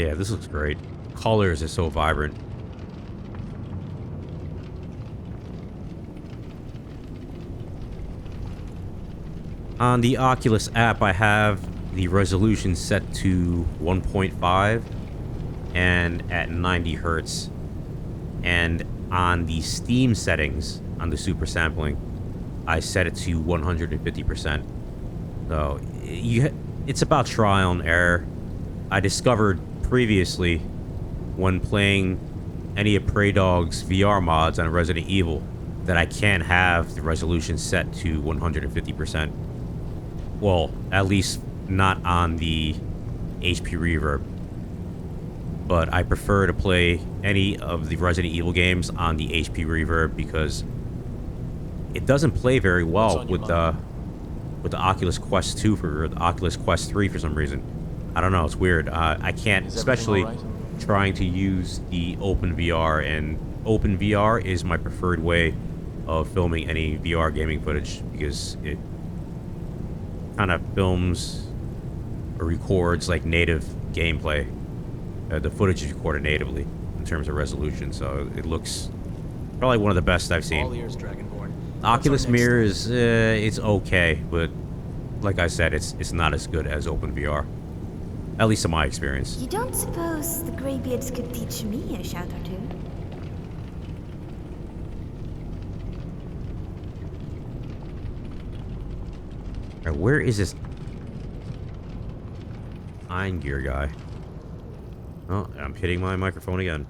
Yeah, this looks great. Colors are so vibrant. On the Oculus app, I have the resolution set to 1.5 and at 90 hertz. And on the Steam settings, on the super sampling, I set it to 150%. So, it's about trial and error. I discovered previously when playing any of Prey Dog's VR mods on Resident Evil that I can't have the resolution set to 150%. Well, at least not on the HP Reverb. But I prefer to play any of the Resident Evil games on the HP Reverb because it doesn't play very well with the Oculus Quest 2 or the Oculus Quest 3 for some reason. I don't know, it's weird. I can't, especially trying to use the OpenVR, and OpenVR is my preferred way of filming any VR gaming footage because it kind of films or records like native gameplay. The footage is recorded natively in terms of resolution, so it looks probably one of the best I've seen. All ears, Dragonborn. Oculus Mirror is it's okay, but like I said, it's not as good as OpenVR, at least in my experience. You don't suppose the Greybeards could teach me a shout or two? Alright, where is this Iron Gear guy? Oh, I'm hitting my microphone again.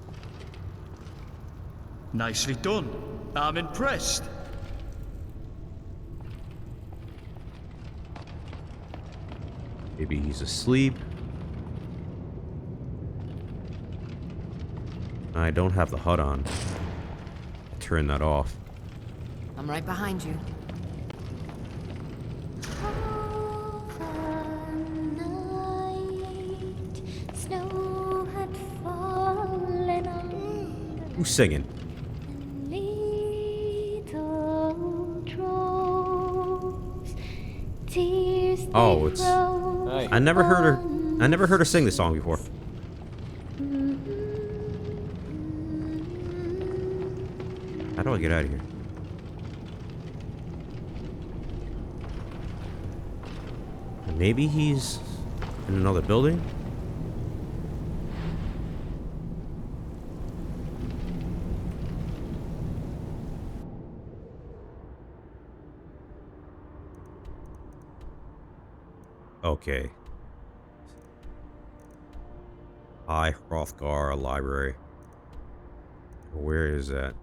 Nicely done. I'm impressed. Maybe he's asleep. I don't have the HUD on. Turn that off. I'm right behind you. Snow had fallen on Who's singing? little drops. Tears Oh, it's. I never heard her. I never heard her sing this song before. How do I get out of here? Maybe he's in another building? Okay. High Hrothgar Library. Where is that?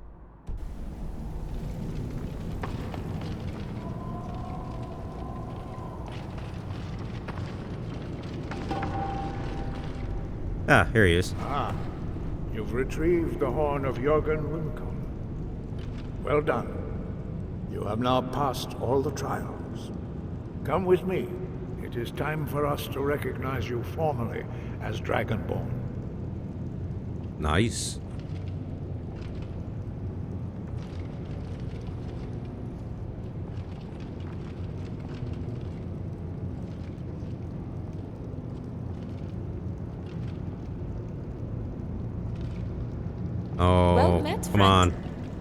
Ah, here he is. Ah, you've retrieved the horn of Jürgen Windhelm. Well done. You have now passed all the trials. Come with me. It is time for us to recognize you formally as Dragonborn. Nice. Oh, Well met, come friend. on.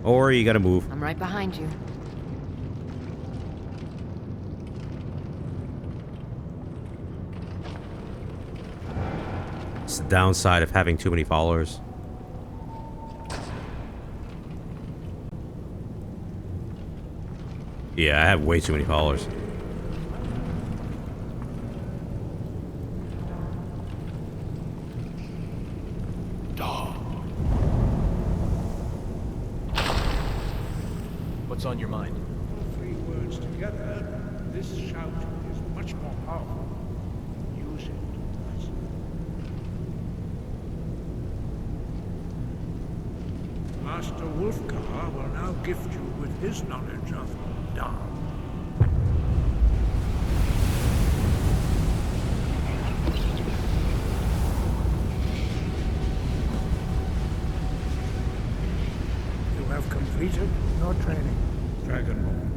Or you gotta move. I'm right behind you. It's the downside of having too many followers. Yeah, I have way too many followers. What's on your mind? Three words together, this shout is much more powerful. Use it. Master Wolfgar will now gift you with his knowledge of Da. You have completed your training, Dragonborn.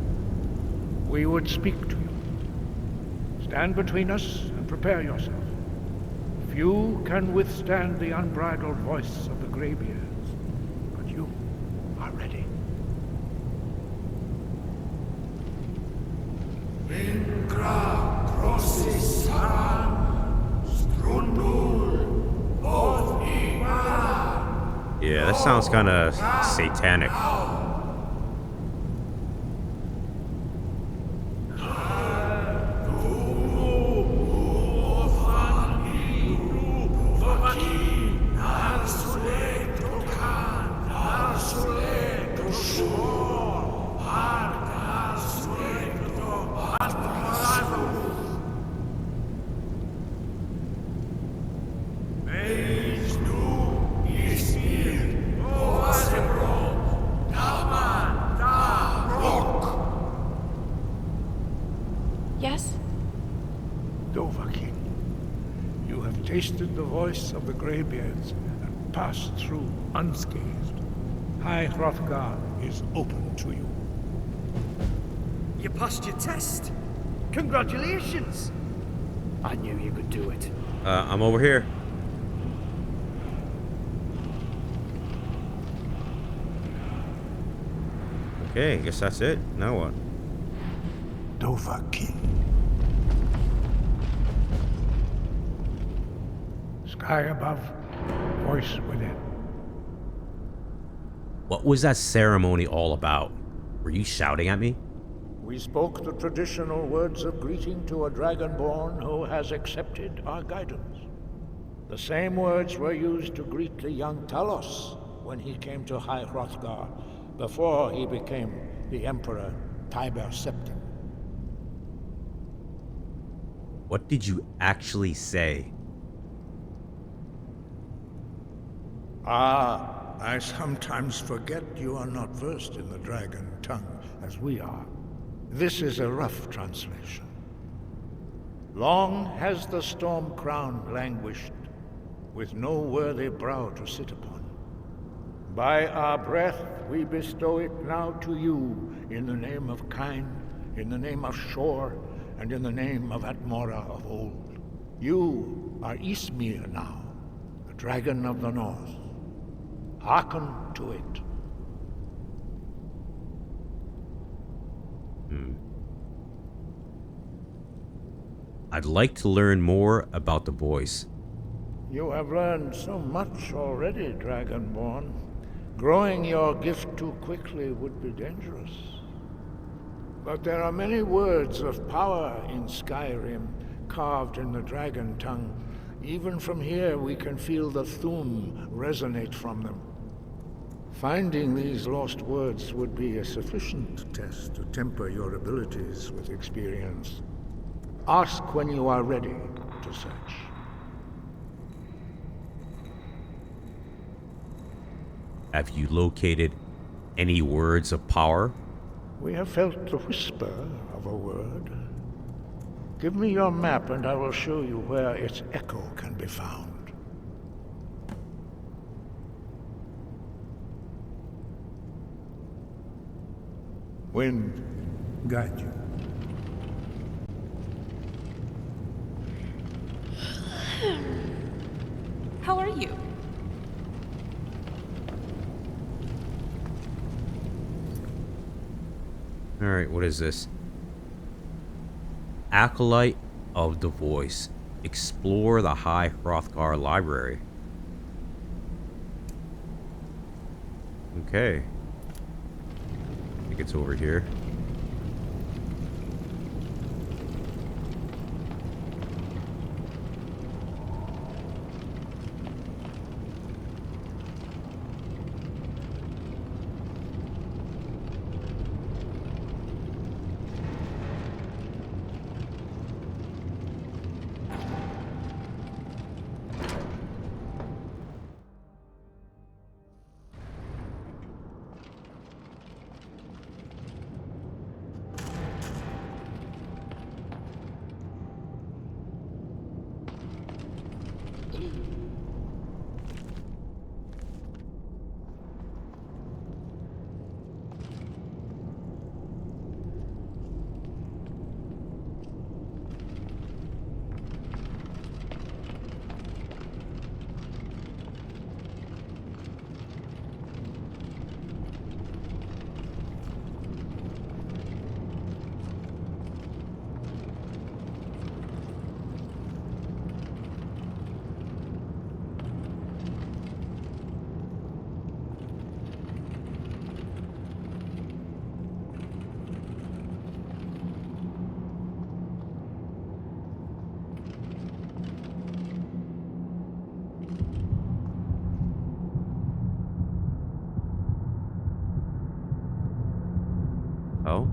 We would speak to you. Stand between us and prepare yourself. Few can withstand the unbridled voice of the Greybeards, but you are ready. Yeah, that sounds kind of satanic. Yes? Dovahkiin, you have tasted the voice of the Greybeards and passed through unscathed. High Hrothgar is open to you. You passed your test. Congratulations. I knew you could do it. I'm over here. Okay, I guess that's it. Now what? Dovahkiin. Sky above, voice within. What was that ceremony all about? Were you shouting at me? We spoke the traditional words of greeting to a Dragonborn who has accepted our guidance. The same words were used to greet the young Talos when he came to High Hrothgar before he became the Emperor Tiber Septim. What did you actually say? I sometimes forget you are not versed in the dragon tongue as we are. This is a rough translation. Long has the storm crown languished, with no worthy brow to sit upon. By our breath we bestow it now to you, in the name of Kyne, in the name of Shor, and in the name of Atmora of old. You are Ysmir now, the dragon of the north. Hearken to it. I'd like to learn more about the voice. You have learned so much already, Dragonborn. Growing your gift too quickly would be dangerous. But there are many words of power in Skyrim, carved in the dragon tongue. Even from here we can feel the Thun resonate from them. Finding these lost words would be a sufficient test to temper your abilities with experience. Ask when you are ready to search. Have you located any words of power? We have felt the whisper of a word. Give me your map and I will show you where its echo can be found. Wind, guide you. How are you? Alright, what is this? Acolyte of the Voice. Explore the High Hrothgar Library. Okay. I think it's over here. Oh?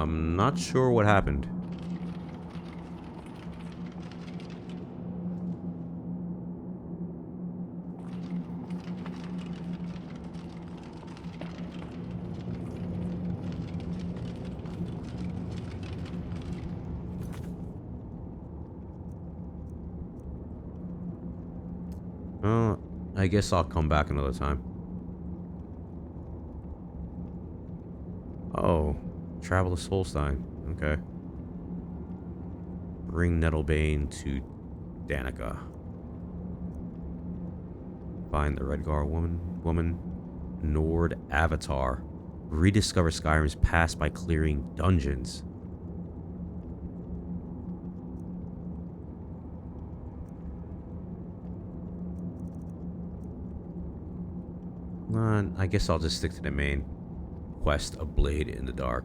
Not sure what happened. I guess I'll come back another time. Oh, travel to Solstein. Okay. Bring Nettlebane to Danica. Find the Redgar woman. Nord Avatar. Rediscover Skyrim's past by clearing dungeons. I guess I'll just stick to the main quest, A Blade in the Dark.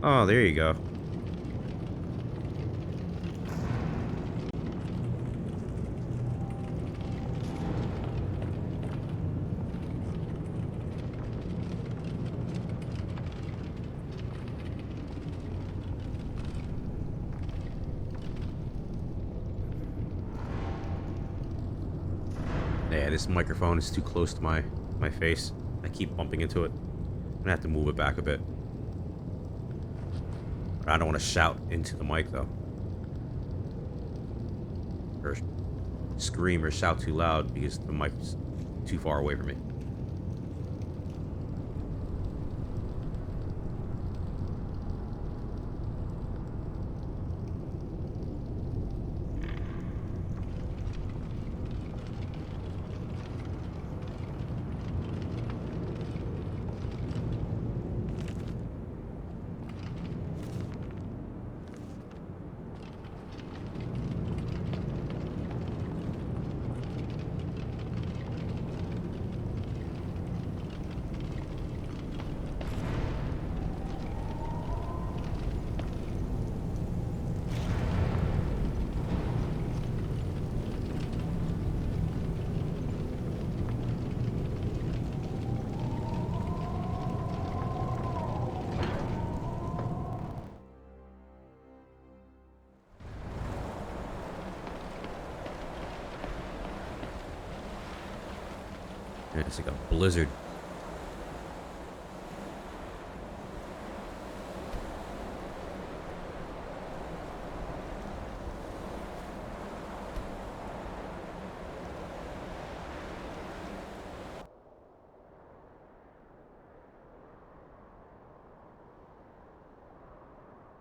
Oh, there you go. Yeah, this microphone is too close to my face. I keep bumping into it. I'm gonna have to move it back a bit. I don't want to shout into the mic though. Or scream or shout too loud because the mic's too far away from me. It's like a blizzard.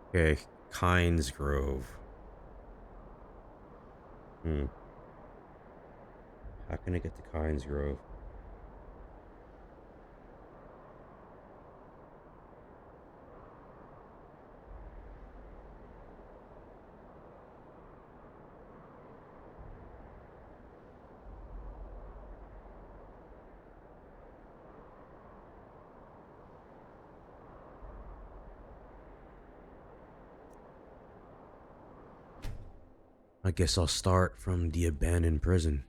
Okay, Kynes Grove. How can I get to Kynes Grove? I guess I'll start from the abandoned prison.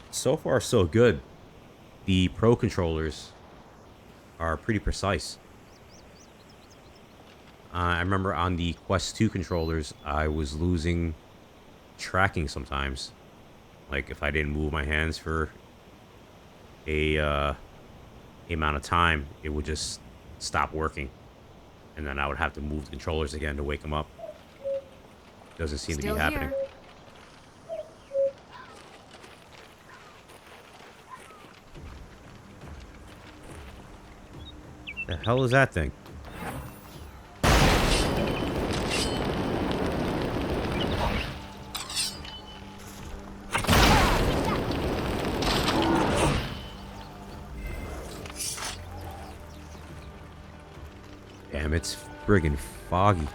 So far, so good. The Pro controllers are pretty precise. I remember on the Quest 2 controllers, I was losing tracking sometimes. Like if I didn't move my hands for a amount of time, it would just stop working, and then I would have to move the controllers again to wake them up. Doesn't seem Still to be happening. here. The hell is that thing? Damn, it's friggin' foggy.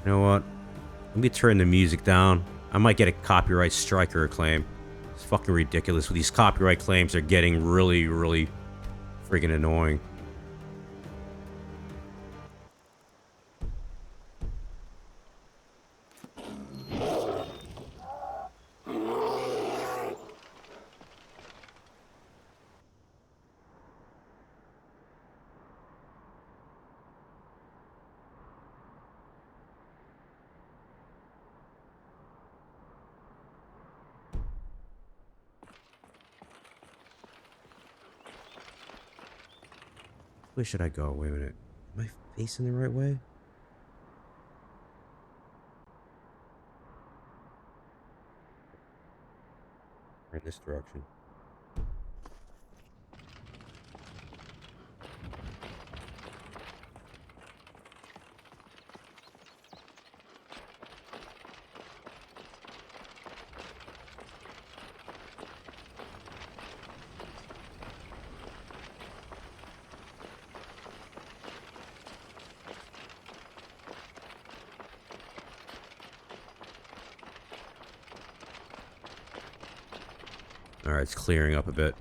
You know what? Let me turn the music down. I might get a copyright strike or a claim. It's fucking ridiculous. These copyright claims are getting really, really friggin' annoying. Where should I go? Wait a minute. Am I facing the right way? In this direction. Alright, it's clearing up a bit.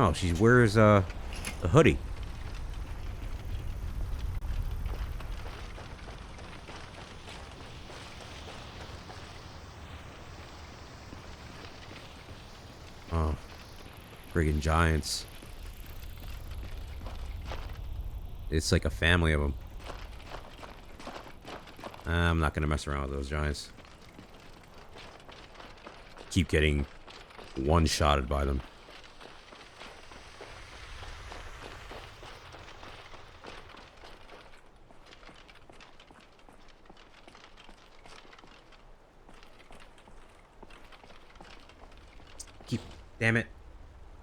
Oh, she wears a hoodie. Oh, friggin' giants. It's like a family of them. I'm not gonna mess around with those giants. Keep getting one-shotted by them. Damn it.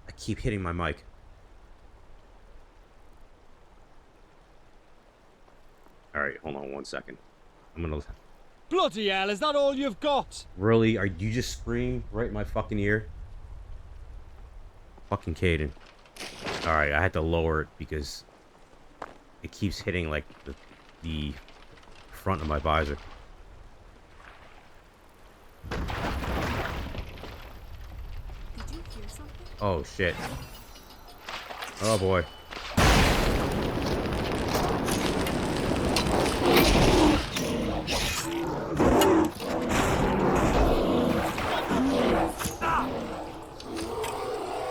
I keep hitting my mic. Alright, hold on 1 second. I'm gonna... Bloody hell, is that all you've got? Really? Are you just scream right in my fucking ear? Fucking Caden. Alright, I had to lower it because it keeps hitting like the front of my visor. Oh shit. Oh boy.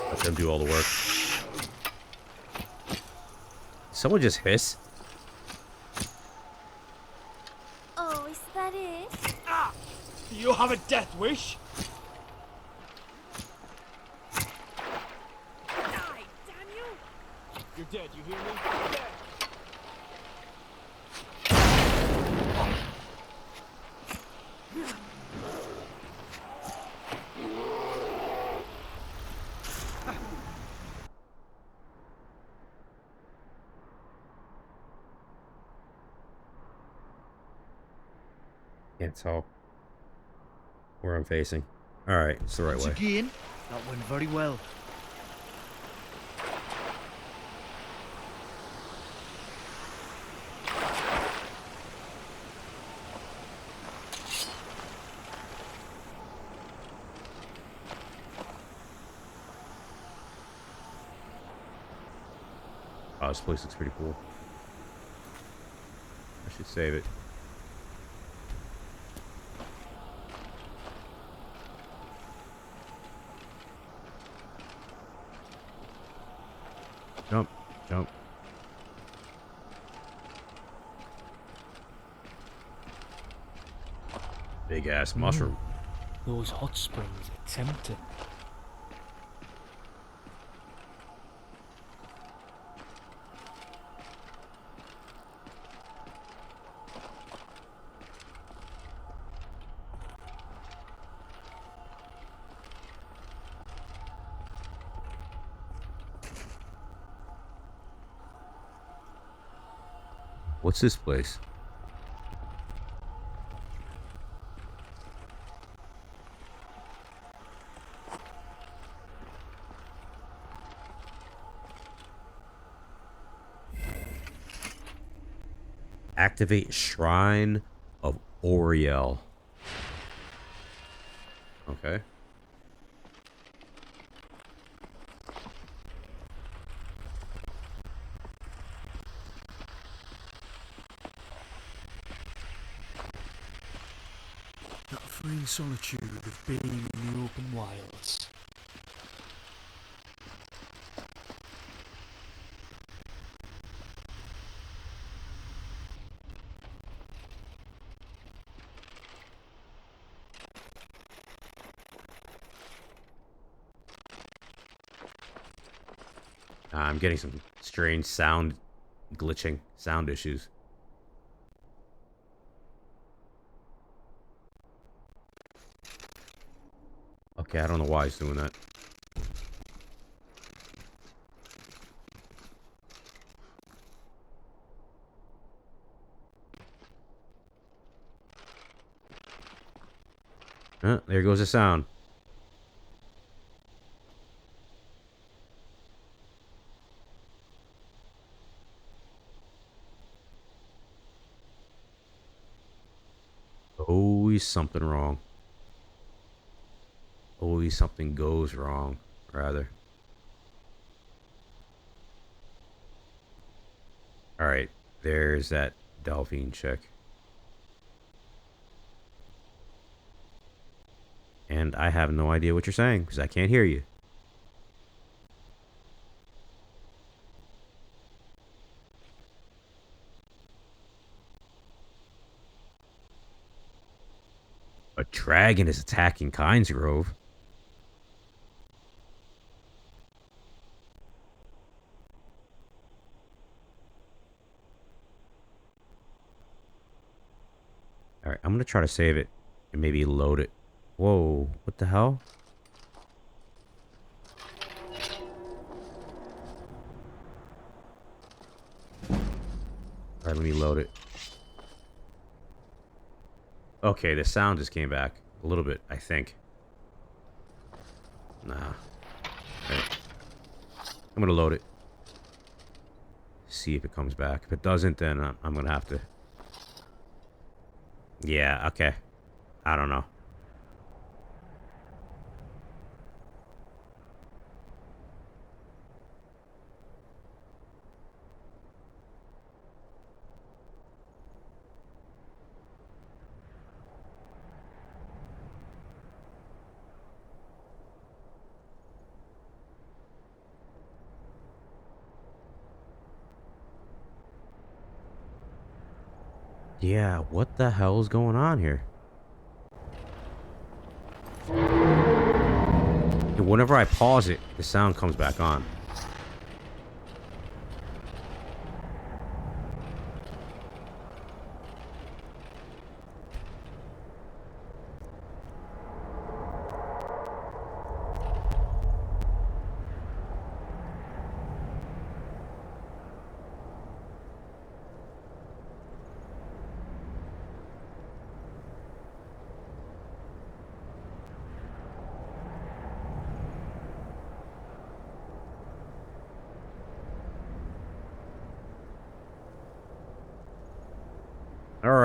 Let them do all the work. Someone just hiss. Oh, is that it? Do you have a death wish? You're dead, you hear me? You're dead. Can't tell where I'm facing. Alright, it's the right Once way. again, that went very well. Oh, this place looks pretty cool. I should save it. Jump, jump. Big ass mushroom. Those hot springs are tempting. What's this place? Activate Shrine of Oriel. Okay. That free solitude of being in the open wilds. I'm getting some strange sound glitching, sound issues. Okay, I don't know why he's doing that. There goes the sound. Always something wrong. Always something goes wrong, rather. Alright, there's that Delphine chick. And I have no idea what you're saying, because I can't hear you. A dragon is attacking Kynesgrove. Alright, I'm going to try to save it and maybe load it. Whoa, what the hell? Alright, let me load it. Okay, the sound just came back. A little bit, I think. Nah. Alright. I'm going to load it. See if it comes back. If it doesn't, then I'm going to have to... Yeah, okay. I don't know. Yeah, what the hell is going on here? Whenever I pause it, the sound comes back on.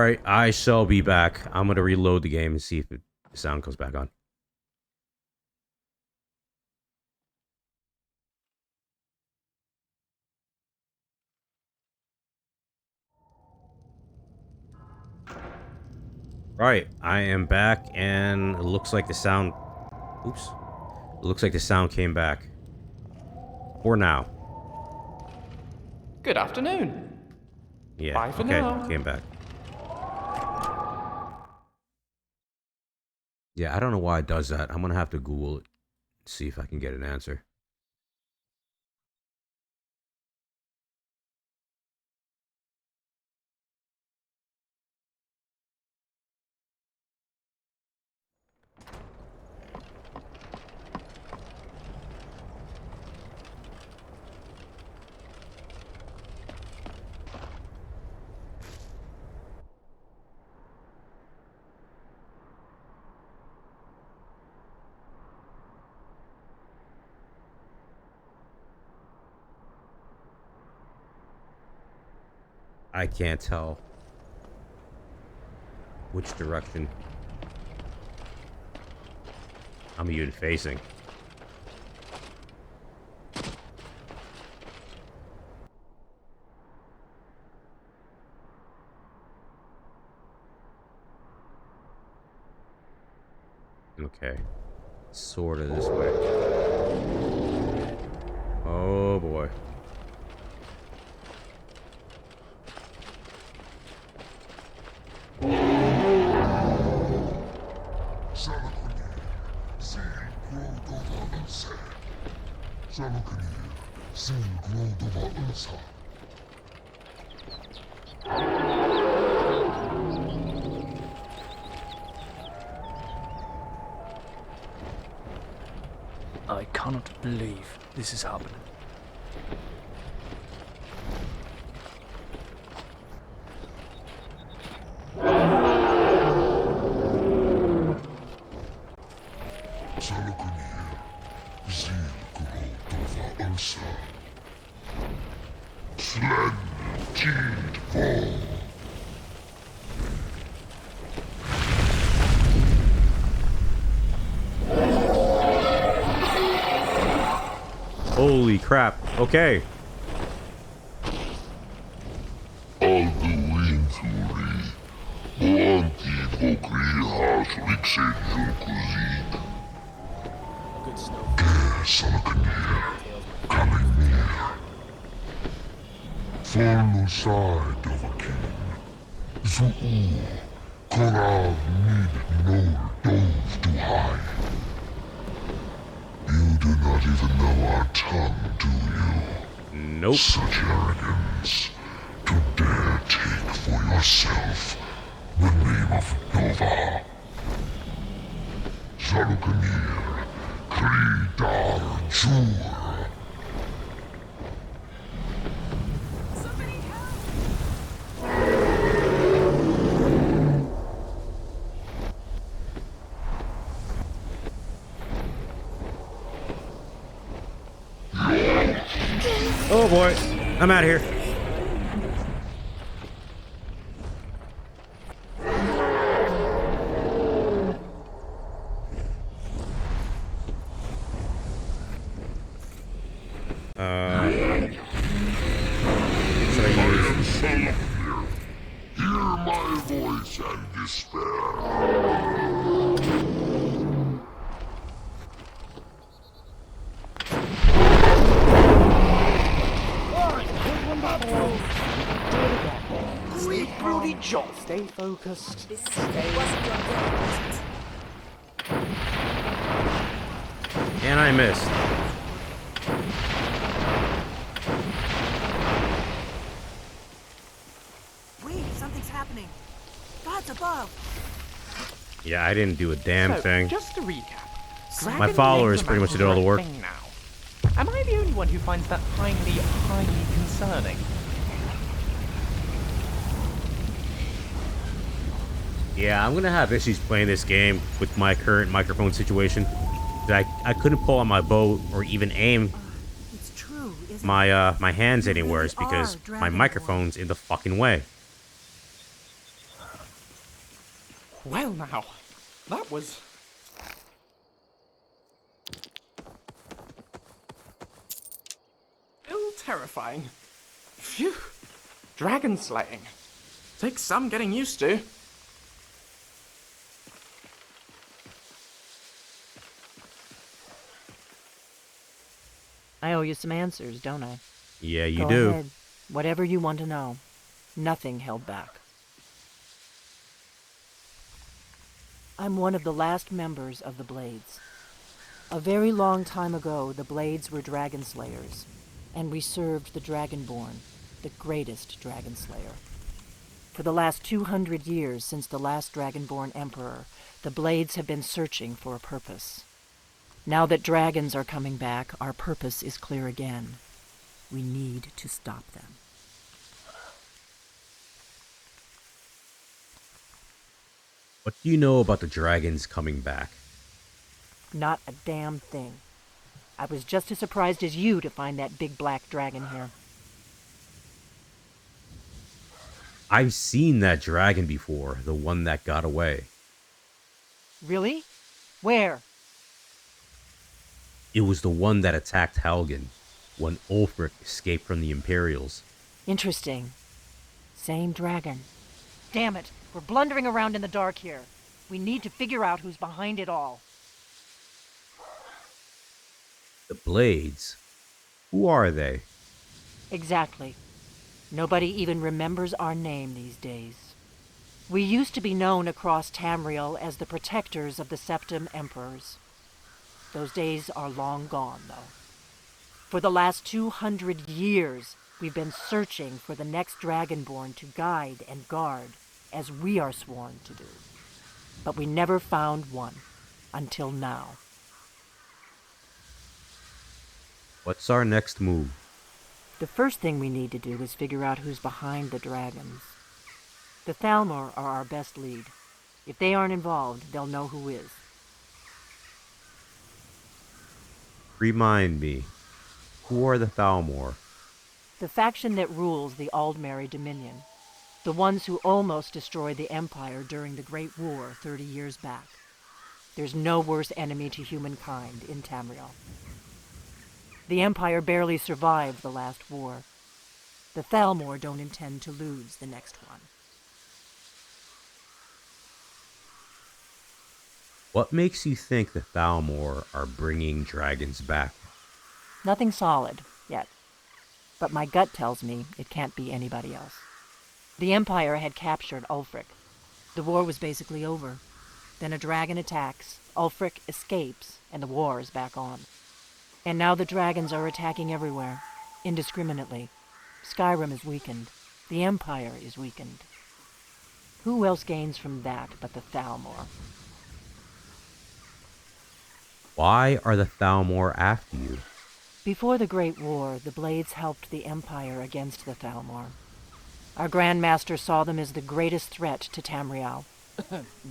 Alright, I shall be back. I'm gonna reload the game and see if the sound comes back on. Right, I am back, and it looks like the sound... Oops. It looks like the sound came back. For now. Good afternoon. Yeah, Bye for okay, now. came back. Yeah, I don't know why it does that. I'm gonna have to Google it. See if I can get an answer. I can't tell which direction I'm even facing. Okay. Sort of this way. Oh boy. I cannot believe this is happening. Holy crap. Okay. Good stuff. Sahloknir, coming near. Follow side of a king. Zu'u, Korav need no dove to hide. You do not even know our tongue, do you? Nope. Such arrogance. To dare take for yourself the name of Nova. Sahloknir, Kridar Jur. Oh boy. I'm out of here. Should I use? Sahloknir, hear my voice and despair. Stay broody John. Stay focused. This wasn't your game, was it? And I missed. Wait, something's happening. God's above. Yeah, I didn't do a damn So, thing. just to recap. My Dragon followers Laser pretty much Mount did all the are a work. thing now. Am I the only one who finds that highly concerning? Yeah, I'm gonna have issues playing this game with my current microphone situation. I couldn't pull on my bow or even aim It's true, isn't my hands You anywhere really because are my Dragonborn. microphone's in the fucking way. Well now, that was... still terrifying. Phew. Dragon slaying. Takes some getting used to. I owe you some answers, don't I? Yeah, you Go do. ahead. Whatever you want to know. Nothing held back. I'm one of the last members of the Blades. A very long time ago, the Blades were dragon slayers, and we served the Dragonborn, the greatest dragon slayer. For the last 200 years since the last Dragonborn Emperor, the Blades have been searching for a purpose. Now that dragons are coming back, our purpose is clear again. We need to stop them. What do you know about the dragons coming back? Not a damn thing. I was just as surprised as you to find that big black dragon here. I've seen that dragon before, the one that got away. Really? Where? It was the one that attacked Helgen when Ulfric escaped from the Imperials. Interesting. Same dragon. Damn it, we're blundering around in the dark here. We need to figure out who's behind it all. The Blades? Who are they? Exactly. Nobody even remembers our name these days. We used to be known across Tamriel as the protectors of the Septim Emperors. Those days are long gone, though. For the last 200 years, we've been searching for the next Dragonborn to guide and guard, as we are sworn to do. But we never found one, until now. What's our next move? The first thing we need to do is figure out who's behind the dragons. The Thalmor are our best lead. If they aren't involved, they'll know who is. Remind me, who are the Thalmor? The faction that rules the Aldmeri Dominion. The ones who almost destroyed the Empire during the Great War 30 years back. There's no worse enemy to humankind in Tamriel. The Empire barely survived the last war. The Thalmor don't intend to lose the next one. What makes you think the Thalmor are bringing dragons back? Nothing solid, yet. But my gut tells me it can't be anybody else. The Empire had captured Ulfric. The war was basically over. Then a dragon attacks, Ulfric escapes, and the war is back on. And now the dragons are attacking everywhere, indiscriminately. Skyrim is weakened. The Empire is weakened. Who else gains from that but the Thalmor? Why are the Thalmor after you? Before the Great War, the Blades helped the Empire against the Thalmor. Our Grand Master saw them as the greatest threat to Tamriel.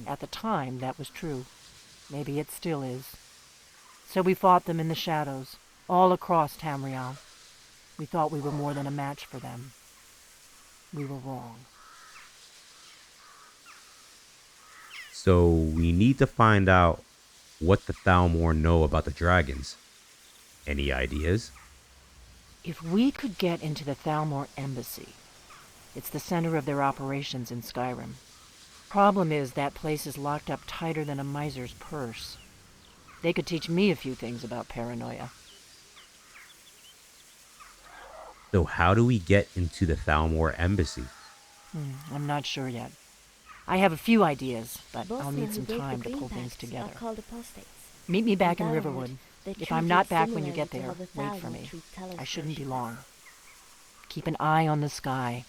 At the time, that was true. Maybe it still is. So we fought them in the shadows, all across Tamriel. We thought we were more than a match for them. We were wrong. So we need to find out what the Thalmor know about the dragons. Any ideas? If we could get into the Thalmor embassy, it's the center of their operations in Skyrim. Problem is, that place is locked up tighter than a miser's purse. They could teach me a few things about paranoia. So how do we get into the Thalmor embassy? I'm not sure yet. I have a few ideas, but I'll Both need men some who gave time the to pull green things packs together. are called apostates. Meet me back in In Riverwood. they If I'm treat not it back when you similarly get to there, how the wait for Thalmor me. treat Talos I shouldn't be worshippers. long. Keep an eye on the sky.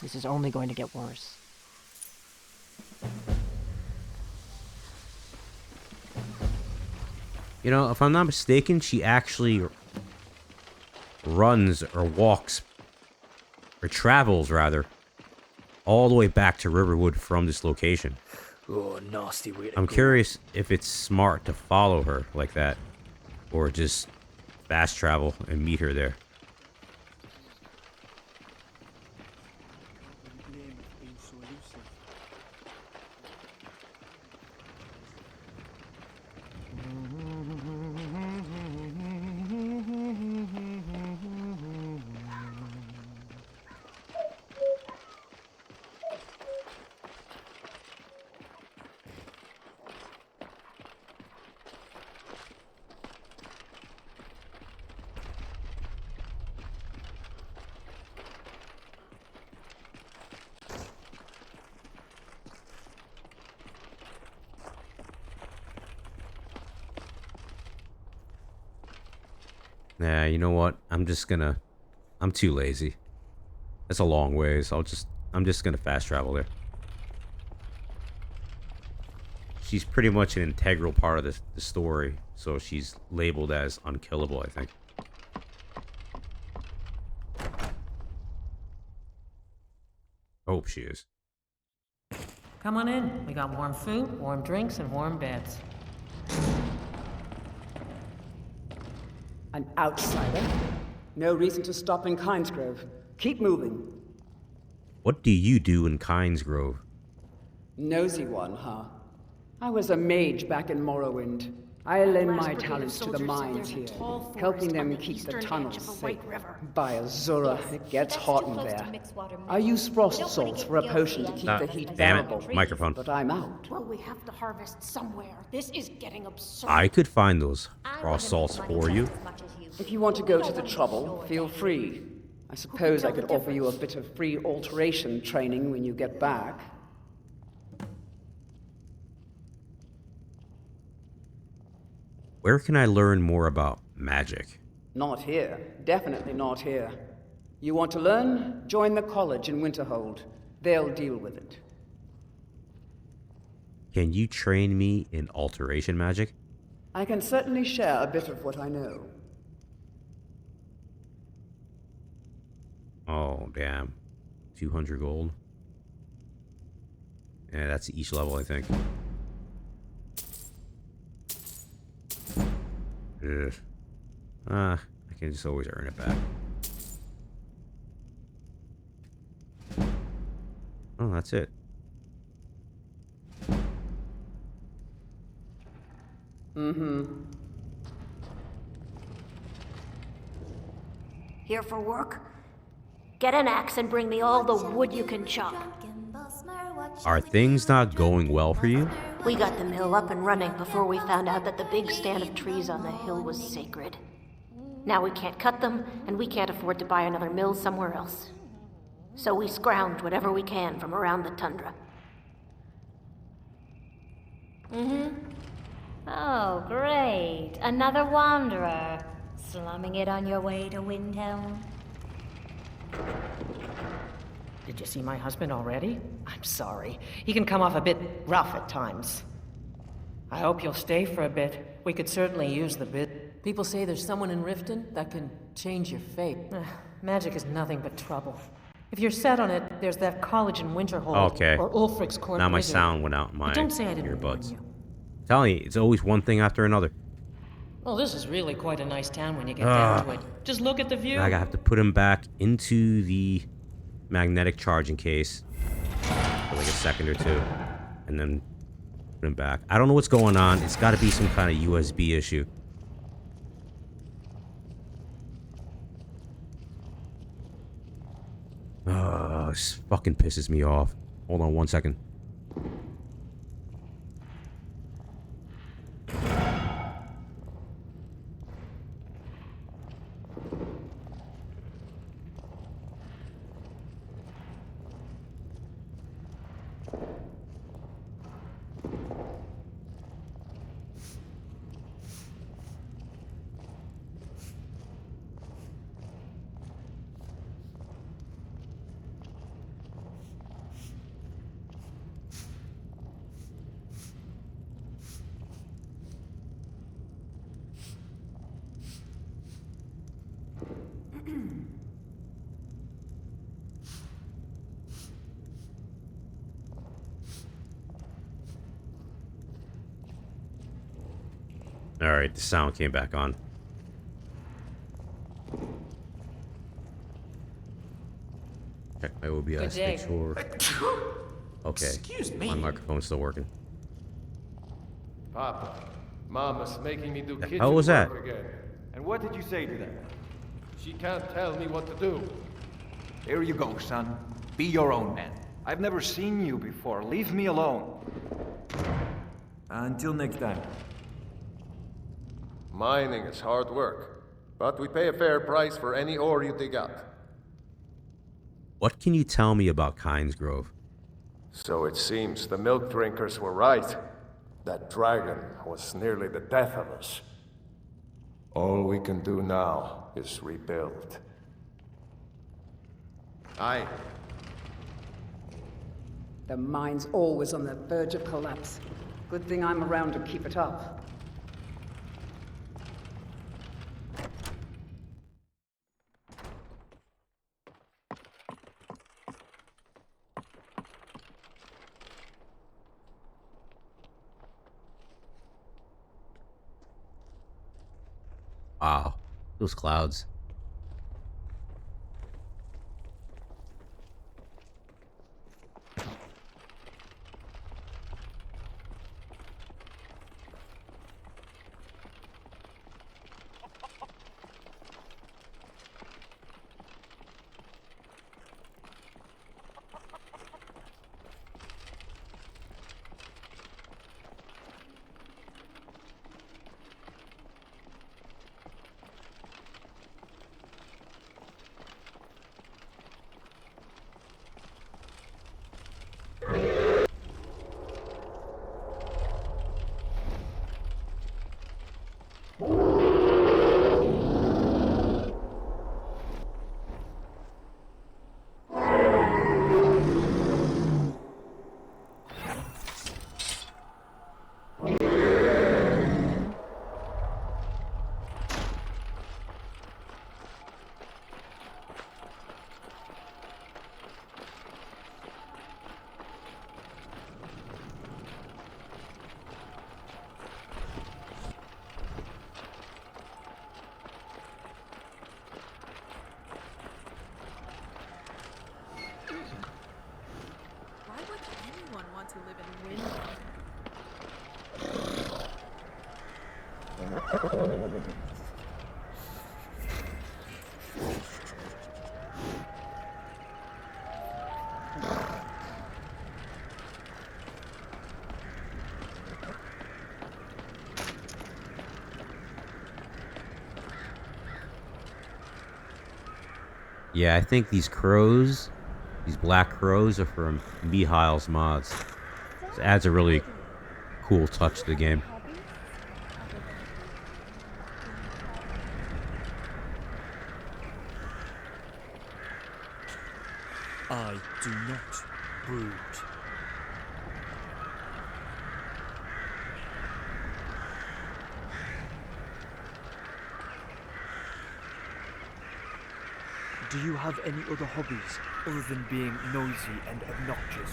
This is only going to get worse. You know, if I'm not mistaken, she actually runs or walks, or travels rather, all the way back to Riverwood from this location. Oh, nasty way to I'm go. curious if it's smart to follow her like that, or just fast travel and meet her there. Nah, you know what? I'm too lazy. It's a long ways. I'm just gonna fast travel there. She's pretty much an integral part of the story, so she's labeled as unkillable, I think. Hope she is. Come on in. We got warm food, warm drinks, and warm beds. An outsider? No reason to stop in Kynesgrove. Keep moving. What do you do in Kynesgrove? Nosy one, huh? I was a mage back in Morrowind. I lend my talents to the mines here, helping them keep the tunnels safe. By Azura, it gets hot in there. I use frost salts for a potion to keep the heat bearable. Microphone. But I'm out. Well, we have to harvest somewhere. This is getting absurd. I could find those frost salts for you. If you want to go to the trouble, feel free. I suppose I could offer you a bit of free alteration training when you get back. Where can I learn more about magic? Not here. Definitely not here. You want to learn? Join the college in Winterhold. They'll deal with it. Can you train me in alteration magic? I can certainly share a bit of what I know. Oh, damn. 200 gold. Yeah, that's each level, I think. Ugh. I can just always earn it back. Oh, that's it. Here for work? Get an axe and bring me all the wood you can chop. Are things not going well for you? We got the mill up and running before we found out that the big stand of trees on the hill was sacred. Now we can't cut them, and we can't afford to buy another mill somewhere else. So we scrounge whatever we can from around the tundra. Oh, great. Another wanderer. Slumming it on your way to Windhelm? Did you see my husband already? I'm sorry. He can come off a bit rough at times. I hope you'll stay for a bit. We could certainly use the bit. People say there's someone in Riften that can change your fate. Magic is nothing but trouble. If you're set on it, there's that college in Winterhold. Okay. Or Ulfric's court. Now my wizard. sound went out in my Don't say I didn't warn earbuds. you. Telling you, it's always one thing after another. Well, this is really quite a nice town when you get down to it. Just look at the view. I have to put him back into the magnetic charging case for like a second or two, and then put him back. I don't know what's going on. It's got to be some kind of USB issue. This fucking pisses me off. Hold on one second. Alright, the sound came back on. Check my OBS, make sure. Okay, Excuse me. my microphone's still working. Papa, Mama's making me do kitchen hell was that? work again. And what did you say to that? She can't tell me what to do. Here you go, son. Be your own man. I've never seen you before. Leave me alone. Until next time. Mining is hard work, but we pay a fair price for any ore you dig up. What can you tell me about Kynesgrove? So it seems the milk drinkers were right. That dragon was nearly the death of us. All we can do now is rebuild. Aye. The mine's always on the verge of collapse. Good thing I'm around to keep it up. Wow, those clouds. To live in Windhelm. Yeah, I think these crows, these black crows, are from Mihail's mods. This adds a really cool touch to the game. I do not brood. Do you have any other hobbies other than being noisy and obnoxious?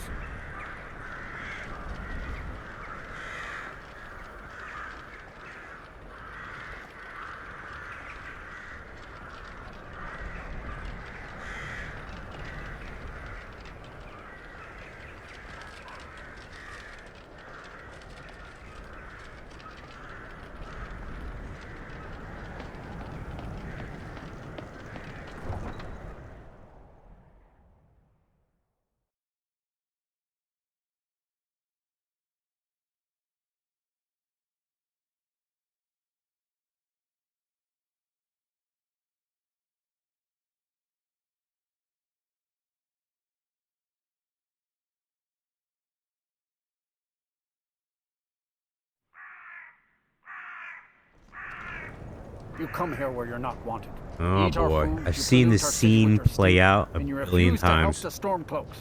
You come here where you're not wanted. Oh Eat our boy, food, I've you seen pollute this our city with scene your play stink, out a and you billion refuse to help times. the Stormcloaks.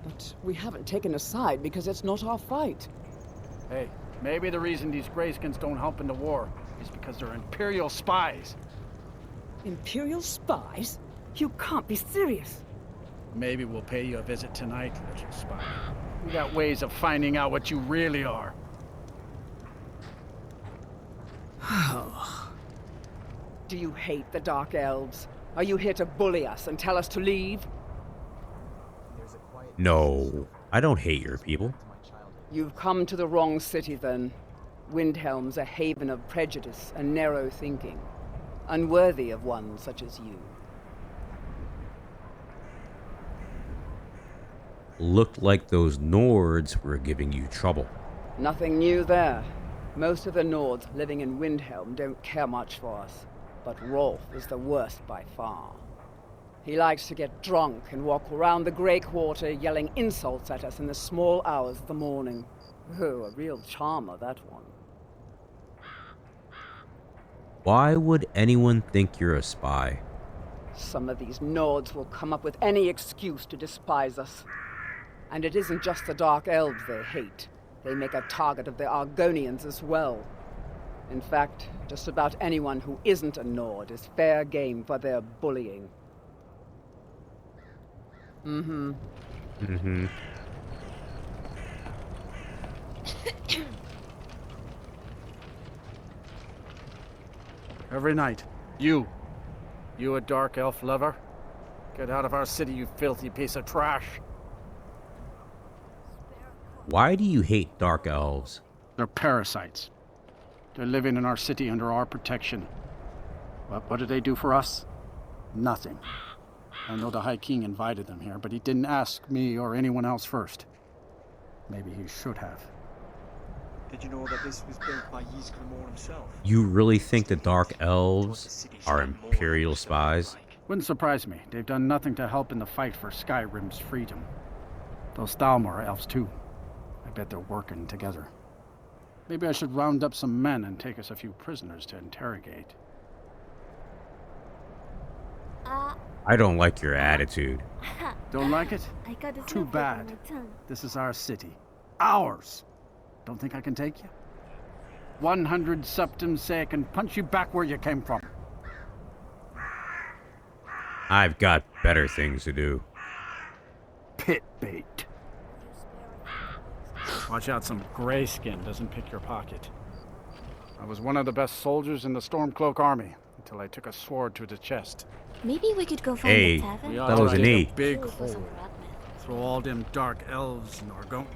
But we haven't taken a side because it's not our fight. Hey, maybe the reason these Greyskins don't help in the war is because they're Imperial spies. Imperial spies? You can't be serious. Maybe we'll pay you a visit tonight, little spy. We got ways of finding out what you really are. Do you hate the Dark Elves? Are you here to bully us and tell us to leave? No, I don't hate your people. You've come to the wrong city then. Windhelm's a haven of prejudice and narrow thinking, unworthy of one such as you. Looked like those Nords were giving you trouble. Nothing new there. Most of the Nords living in Windhelm don't care much for us, but Rolf is the worst by far. He likes to get drunk and walk around the Grey Quarter yelling insults at us in the small hours of the morning. Oh, a real charmer, that one. Why would anyone think you're a spy? Some of these Nords will come up with any excuse to despise us. And it isn't just the Dark Elves they hate. They make a target of the Argonians as well. In fact, just about anyone who isn't a Nord is fair game for their bullying. Mm-hmm. Mm-hmm. Every night. You a dark elf lover? Get out of our city, you filthy piece of trash. Why do you hate dark elves? They're parasites. They're living in our city under our protection. What did they do for us? Nothing. I know the High King invited them here, but he didn't ask me or anyone else first. Maybe he should have. Did you know that this was built by Ysgramor himself? You really think the dark elves are Imperial spies? Wouldn't surprise me. They've done nothing to help in the fight for Skyrim's freedom. Those Thalmor are elves too. I bet they're working together. Maybe I should round up some men and take us a few prisoners to interrogate. I don't like your attitude. Don't like it? Too bad. This is our city. Ours! Don't think I can take you? 100 septims say I can punch you back where you came from. I've got better things to do. Pit bait. Watch out some grayskin doesn't pick your pocket. I was one of the best soldiers in the Stormcloak army until I took a sword to the chest. Maybe we could go find Hey, the tavern. that was an E. Big hole. Throw all them dark elves in Argon.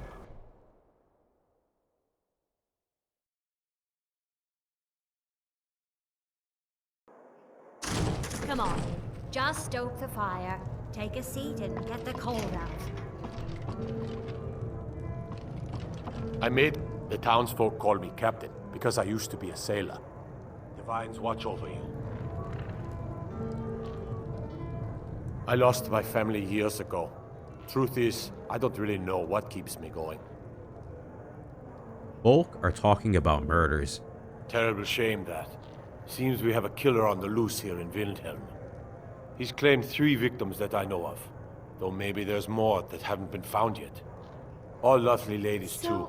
Come on, just stoke the fire, take a seat and get the cold out. I made the townsfolk call me captain because I used to be a sailor. The vines watch over you. I lost my family years ago. Truth is, I don't really know what keeps me going. Folk are talking about murders. Terrible shame that. Seems we have a killer on the loose here in Windhelm. He's claimed 3 victims that I know of, though maybe there's more that haven't been found yet. All lovely ladies too.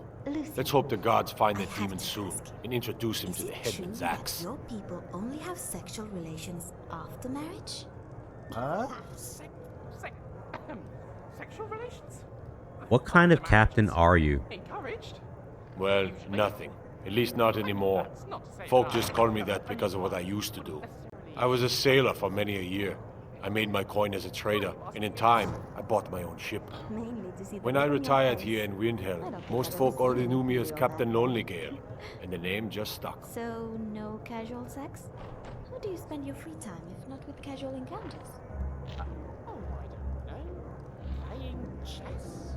Let's hope the gods find that demon soon and introduce him to the headman's axe. Your people only have sexual relations after marriage? Huh? Sexual relations? What kind of captain are you? Encouraged? Well, nothing. At least not anymore. Folk just call me that because of what I used to do. I was a sailor for many a year. I made my coin as a trader, and in time, I bought my own ship. When I retired here in Windhelm, most folk already knew me as Captain Lonelygale, and the name just stuck. So, no casual sex? How do you spend your free time if not with casual encounters? Oh, I don't know. Playing chess?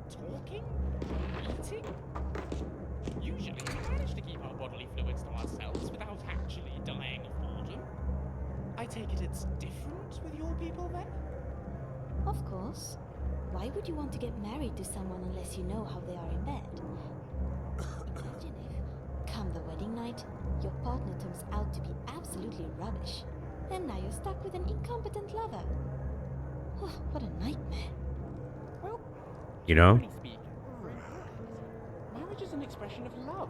Talking? Eating? Usually we manage to keep our bodily fluids to ourselves without actually dying of boredom. I take it it's different with your people then? Of course. Why would you want to get married to someone unless you know how they are in bed? Imagine if, come the wedding night, your partner turns out to be absolutely rubbish. And now you're stuck with an incompetent lover. Oh, what a nightmare. Well, You know? marriage is an expression of love.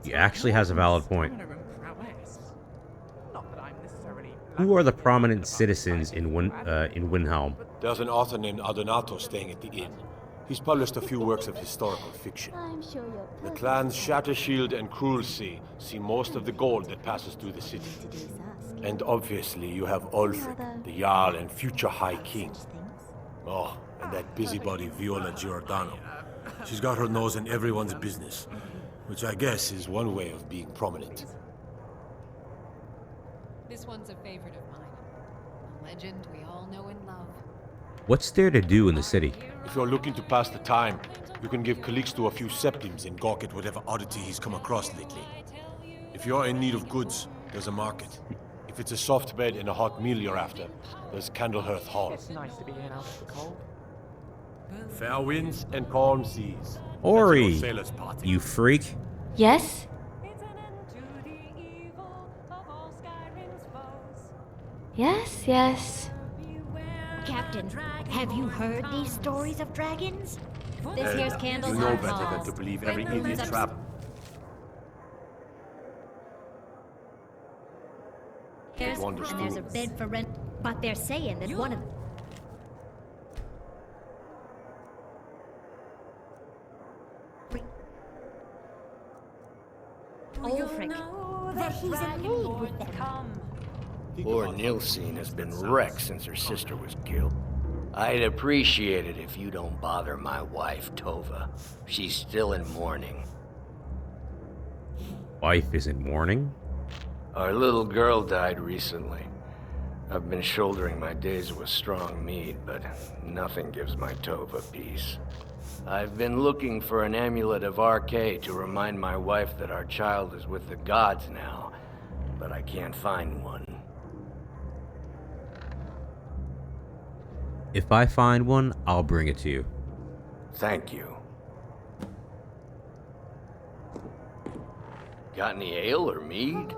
He actually has a valid point. Honor and prowess. Not that I'm necessarily Who are the prominent citizens in Windhelm? There's an author named Adonato staying at the inn. He's published a few works of historical fiction. I'm sure you're The clans Shattershield and Cruelsea see most of the gold that passes through the city. And obviously you have Ulfric, the Jarl and future High King. Oh, and that busybody Viola Giordano. She's got her nose in everyone's business, which I guess is one way of being prominent. This one's a favorite of mine. A legend we all know and love. What's there to do in the city? If you're looking to pass the time, you can give Calixto a few septims and gawk at whatever oddity he's come across lately. If you're in need of goods, there's a market. If it's a soft bed and a hot meal you're after, there's Candlehearth Hall. It's nice to be in out of the cold. Fair winds and calm seas. Ori, That's your sailor's party. you freak. Yes? Yes, yes. Captain, have you heard these stories of dragons? This here's candles You know on better than walls. to believe every Rooms idiot up- trap. And there's a bed for rent, but they're saying that one of Ulfric, that he's in league with them. Poor Nilsine has been wrecked since her sister was killed. I'd appreciate it if you don't bother my wife, Tova. She's still in mourning. Wife is in mourning? Our little girl died recently. I've been shouldering my days with strong mead, but nothing gives my Tova peace. I've been looking for an amulet of RK to remind my wife that our child is with the gods now, but I can't find one. If I find one, I'll bring it to you. Thank you. Got any ale or mead?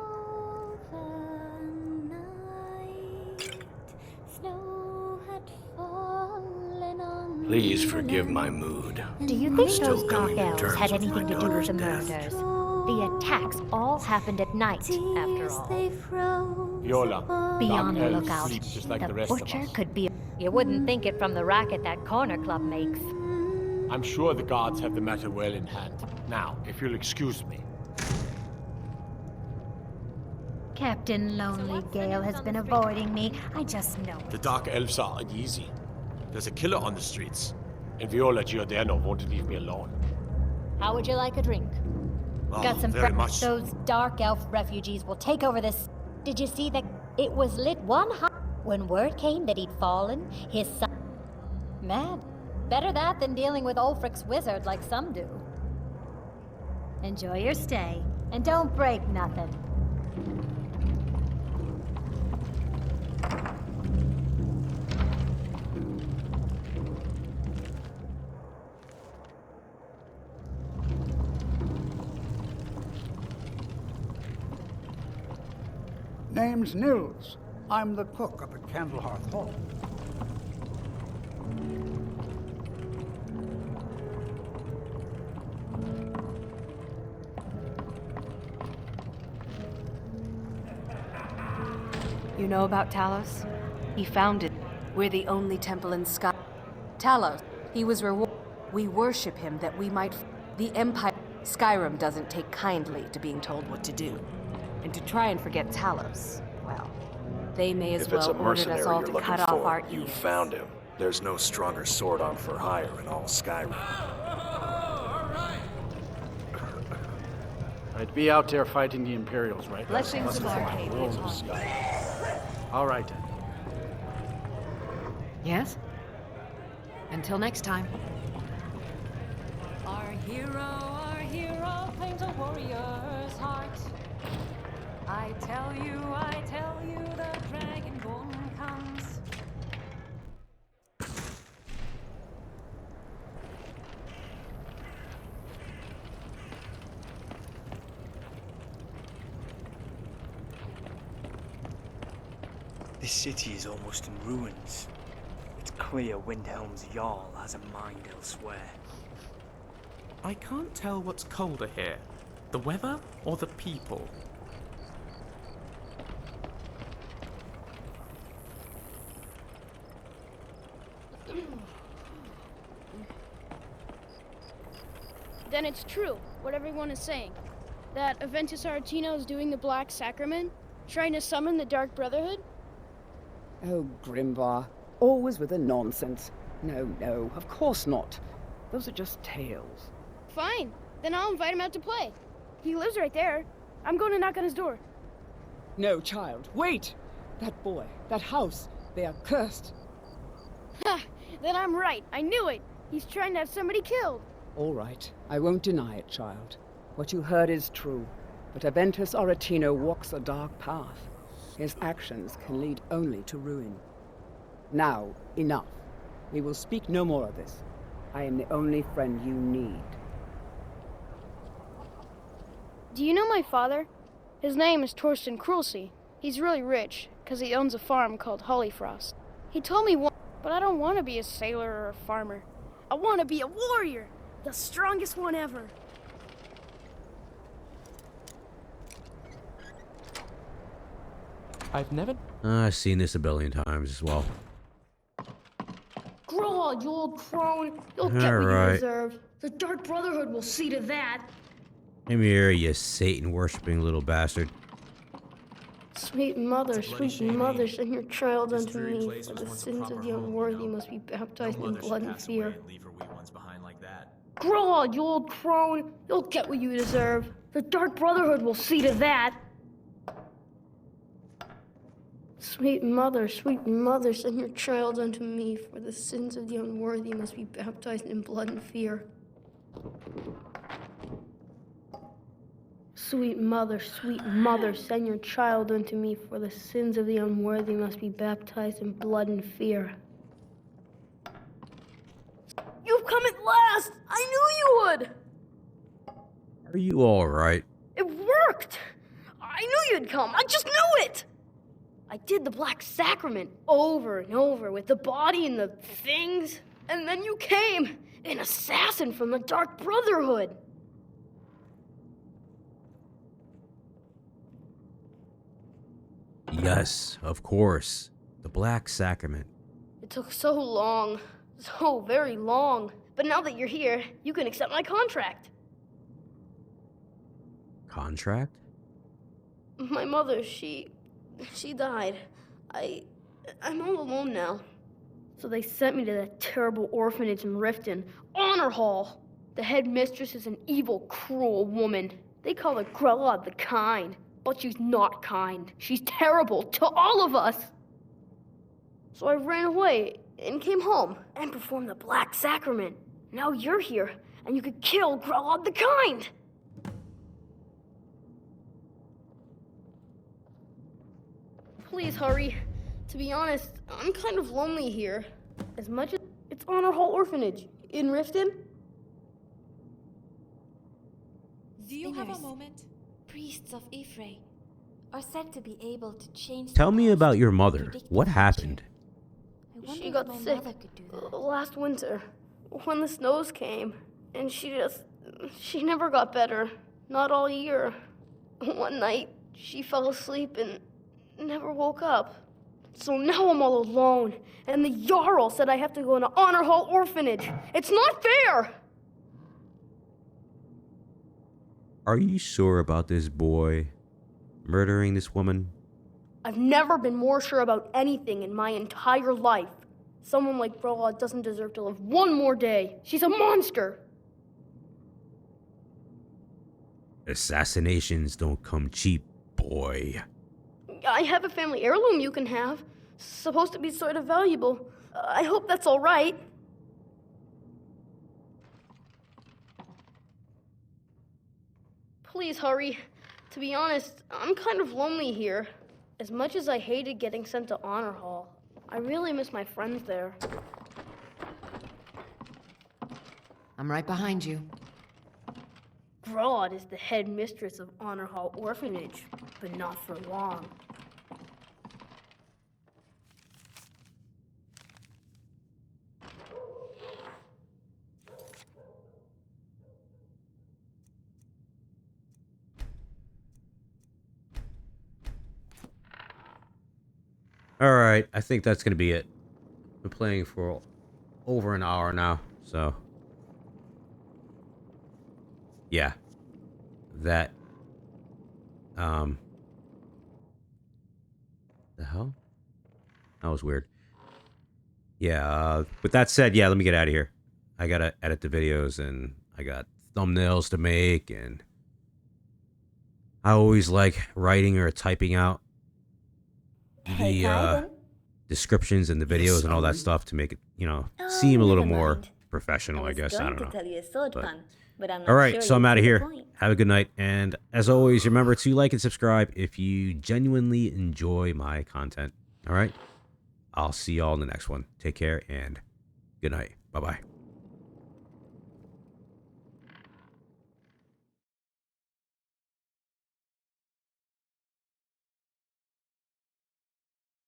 Please forgive my mood. Do you think Still those dark coming to elves terms had with my anything to do with the daughter's murders? The attacks all happened at night, after all. Yola, Be on dark the elves lookout. sleep just like the The rest of butcher us. could be. You wouldn't think it from the racket that corner club makes. I'm sure the gods have the matter well in hand. Now, if you'll excuse me. Captain Lonely Gale has been avoiding me. I just know The it. dark elves are uneasy. There's a killer on the streets. And Viola Giordano won't leave me alone. How would you like a drink? Oh, Got some very much. Those dark elf refugees will take over this. Did you see that it was lit one hot when word came that he'd fallen? His son. Man, better that than dealing with Ulfric's wizard like some do. Enjoy your stay, and don't break nothing. Name's Nils. I'm the cook up at Candlehearth Hall. You know about Talos? He founded. We're the only temple in Sky. Talos. He was rewarded. We worship him that we might. The Empire. Skyrim doesn't take kindly to being told what to do. And to try and forget Talos, well, they may as If it's well a ordered us all mercenary to you're cut looking off our for, you ears. found him. There's no stronger sword arm for hire in all Skyrim. I'd be out there fighting the Imperials, right? Blessings of our All right, then. Yes? Until next time. Our hero claims a warrior's heart. I tell you, the Dragonborn comes. This city is almost in ruins. It's clear Windhelm's Jarl has a mind elsewhere. I can't tell what's colder here, the weather or the people. Then it's true, what everyone is saying. That Aventus Aretino is doing the Black Sacrament, trying to summon the Dark Brotherhood? Oh, Grimvar. Always with the nonsense. No, no, of course not. Those are just tales. Fine, then I'll invite him out to play. He lives right there. I'm going to knock on his door. No, child, wait! That boy, that house, they are cursed. Ha! Then I'm right. I knew it. He's trying to have somebody killed. All right, I won't deny it, child. What you heard is true. But Aventus Aretino walks a dark path. His actions can lead only to ruin. Now, enough. We will speak no more of this. I am the only friend you need. Do you know my father? His name is Torsten Krulsi. He's really rich, because he owns a farm called Hollyfrost. He told me once, but I don't want to be a sailor or a farmer. I want to be a warrior, the strongest one ever. I've never... I've seen this a billion times as well. Grow, you old crone. You'll get what you deserve. The Dark Brotherhood will see to that. Come here, you Satan-worshipping little bastard. Sweet mother, send your child unto me, for the sins of the unworthy must be baptized in blood and fear. Grow, you old crone. You'll get what you deserve. The Dark Brotherhood will see to that. Sweet mother, send your child unto me, for the sins of the unworthy must be baptized in blood and fear. Sweet mother, send your child unto me, for the sins of the unworthy must be baptized in blood and fear. You've come at last! I knew you would! Are you alright? It worked! I knew you'd come, I just knew it! I did the Black Sacrament over and over with the body and the things, and then you came, an assassin from the Dark Brotherhood. Yes, of course. The Black Sacrament. It took so long, so very long, but now that you're here, you can accept my contract. Contract? My mother, she died. I'm all alone now. So they sent me to that terrible orphanage in Riften, Honor Hall. The headmistress is an evil, cruel woman. They call her Grella the Kind, but she's not kind. She's terrible to all of us. So I ran away and came home and performed the Black Sacrament. Now you're here, and you could kill Grella the Kind. Please hurry. To be honest, I'm kind of lonely here. As much as it's Honor Hall Orphanage in Riften. Do you have a moment? Priests of Ifrei are said to be able to change. Tell me about your mother. What happened? She got sick last winter when the snows came, and she never got better. Not all year. One night, she fell asleep and never woke up. So now I'm all alone, and the Jarl said I have to go into Honor Hall Orphanage. It's not fair! Are you sure about this boy murdering this woman? I've never been more sure about anything in my entire life. Someone like Brola doesn't deserve to live one more day. She's a monster! Assassinations don't come cheap, boy. I have a family heirloom you can have. Supposed to be sort of valuable. I hope that's all right. Please hurry. To be honest, I'm kind of lonely here. As much as I hated getting sent to Honor Hall, I really miss my friends there. I'm right behind you. Broad is the head mistress of Honor Hall Orphanage, but not for long. Alright, I think that's gonna be it. Been playing for over an hour now, so yeah. That the hell? That was weird. Yeah, with that said, yeah, let me get out of here. I gotta edit the videos and I got thumbnails to make, and I always like writing or typing out the descriptions and the videos and all that stuff to make it, you know, seem a little more professional, I guess. I don't know. But all right, so I'm out of here. Have a good night. And as always, remember to like and subscribe if you genuinely enjoy my content. All right. I'll see y'all in the next one. Take care and good night. Bye-bye.